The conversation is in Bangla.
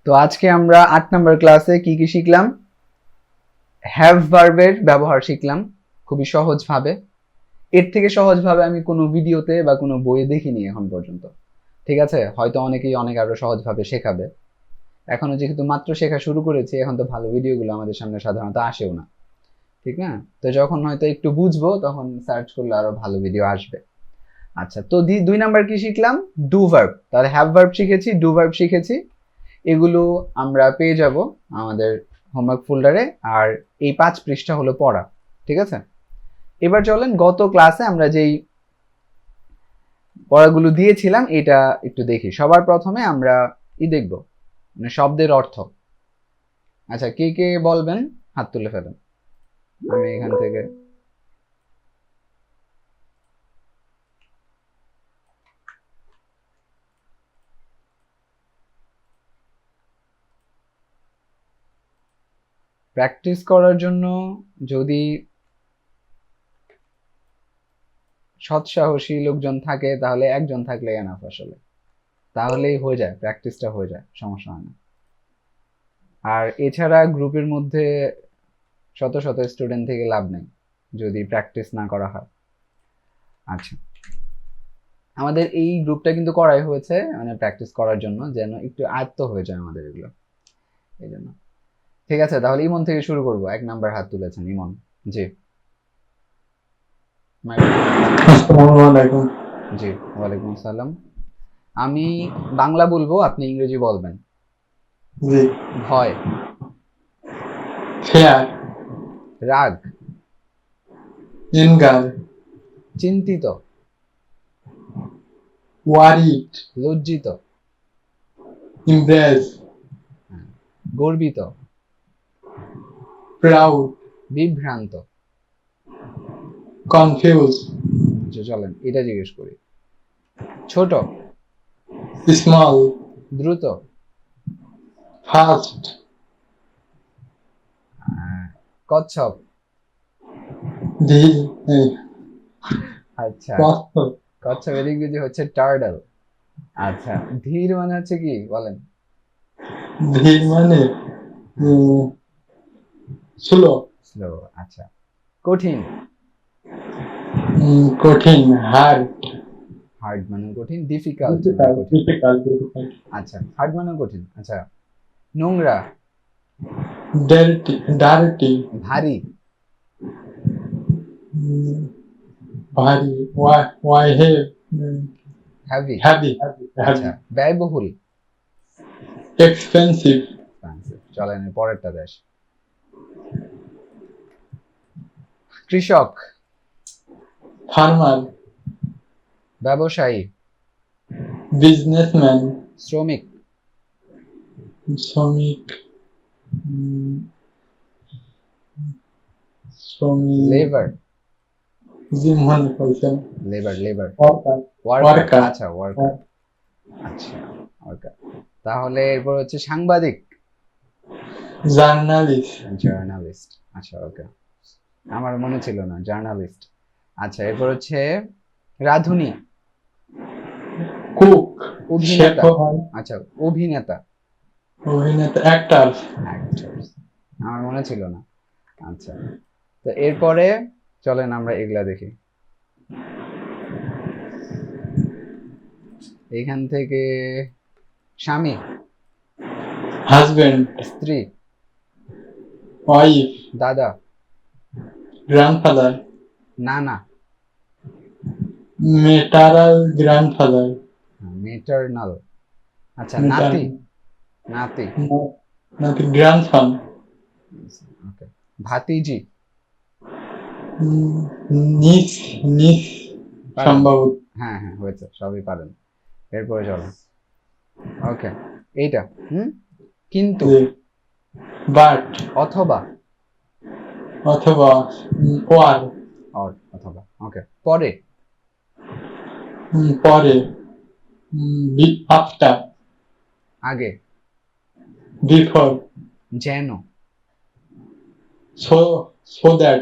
তো আজকে আমরা 8 নম্বর ক্লাসে কি কি শিখলাম? হ্যাভ ভার্বের ব্যবহার শিখলাম খুবই সহজভাবে। এর থেকে সহজভাবে আমি কোনো ভিডিওতে বা কোনো বইয়ে দেখিনি এখন পর্যন্ত। ঠিক আছে, হয়তো অনেকেই অনেক আরো সহজভাবে শেখাবে। এখনো যেহেতু মাত্র শেখা শুরু করেছি, এখন তো ভালো ভিডিওগুলো আমাদের সামনে সাধারণত আসেও না, ঠিক না? তো যখন হয়তো একটু বুঝবো তখন সার্চ করলে আরো ভালো ভিডিও আসবে। আচ্ছা, তো 2 নাম্বার কি শিখলাম? Do verb. তাহলে হ্যাভ ভার্ব শিখেছি, ডু ভার্ব শিখেছি। এগুলো আমরা পেয়ে যাব আমাদের হোমওয়ার্ক ফোল্ডারে। আর এই 5 পৃষ্ঠা হলো পড়া, ঠিক আছে? এবার চলেন গত ক্লাসে আমরা যেই পড়াগুলো দিয়েছিলাম এটা একটু দেখি। সবার প্রথমে আমরা দেখব মানে শব্দের অর্থ। আচ্ছা, কে কে বলবেন হাত তুলে ফেলেন। আমি এখান থেকে প্র্যাকটিস করার জন্য যদি সৎসাহসী লোকজন থাকে তাহলে একজন থাকলে এনাফ, আসলে তাহলেই হয়ে যায়, প্র্যাকটিসটা হয়ে যায়, সমস্যা হয় না। আর এছাড়া গ্রুপের মধ্যে শত শত স্টুডেন্ট থেকে লাভ নেই যদি প্র্যাকটিস না করা হয়। আচ্ছা, আমাদের এই গ্রুপটা কিন্তু করাই হয়েছে মানে প্র্যাকটিস করার জন্য, যেন একটু আয়ত্ত হয়ে যায় আমাদের এগুলো, এই জন্য। ঠিক আছে, তাহলে ইমন থেকে শুরু করব। 1 নাম্বার হাত তুলেছেন ইমন। জি, আসসালামু আলাইকুম। জি, ওয়ালাইকুম আসসালাম। আমি বাংলা বলবো, আপনি ইংরেজি বলবেন। জি। ভয়, ফেয়ার, রাগ, এনগার, চিন্তিত, ওয়ারিড, লজ্জিত, ইমপ্রেস, গর্বিত, প্রাউড, বিভ্রান্ত। কনফিউজ, আচ্ছা, চলেন এটা জিজ্ঞেস করি। ছোট, স্মল, দ্রুত, ফাস্ট, কচ্ছপ। ধী, আচ্ছা, কষ্ট, কচ্ছপের ইংরেজি হচ্ছে টার্ডল। আচ্ছা, ধীর মানে হচ্ছে কি বলেন? ধীর মানে স্লো, স্লো। আচ্ছা, কঠিন। কঠিন, হার্ড, হার্ড মানে কঠিন, ডিফিকাল্ট মানে কঠিন। ডিফিকাল্ট, আচ্ছা, হার্ড মানে কঠিন। আচ্ছা, নোংরা, ডার্টি, ভারী, ভারী, ওয়াই হ্যাভি। হ্যাভি, আচ্ছা, ব্যয়বহুল। এক্সপেন্সিভ, চলেন পরেরটা দেশ। কৃষক, ফার্মার, ব্যবসায়ী, বিজনেসম্যান, শ্রমিক, শ্রমিক, শ্রমিক, লেবার। জি মনে করছেন, লেবার, লেবার, ওয়ার্কার, ওয়ার্কার। আচ্ছা, ওয়ার্কার। আচ্ছা, ওয়ার্কার। তাহলে এরপর হচ্ছে সাংবাদিক, জার্নালিস্ট, জার্নালিস্ট। আচ্ছা, ওকে, আমার মনে ছিল না, জার্নালিস্ট। আচ্ছা, এরপর হচ্ছে রাঁধুনি, কুক, অভিনেতা। শেফও হয়, আচ্ছা, অভিনেতা, অভিনেতা, অ্যাক্টর, অ্যাক্টরস। আমার মনে ছিল না। আচ্ছা, তো এরপরে চলেন আমরা এগুলা দেখি। এখান থেকে স্বামী, হাজবেন্ড, স্ত্রী, ওয়াইফ, দাদা, গ্র্যান্ডফাদার, নানা, মেটারাল গ্র্যান্ডফাদার, মেটারনাল। আচ্ছা, নাতি, নাতি, নাকি গ্র্যান্ডসন, ওকে, ভাতিজি। নিস, নিস পারেন? সম্ভবত, হ্যাঁ হ্যাঁ, হয়েছে, সবই পারেন। এরপরে চলো, ওকে, এইটা কিন্তু, বাট, অথবা, অথবা ওয়ার, অর, অথবা। ওকে, পরে, পরে, আফটার, আগে, বিফোর, যেন, সো দ্যাট,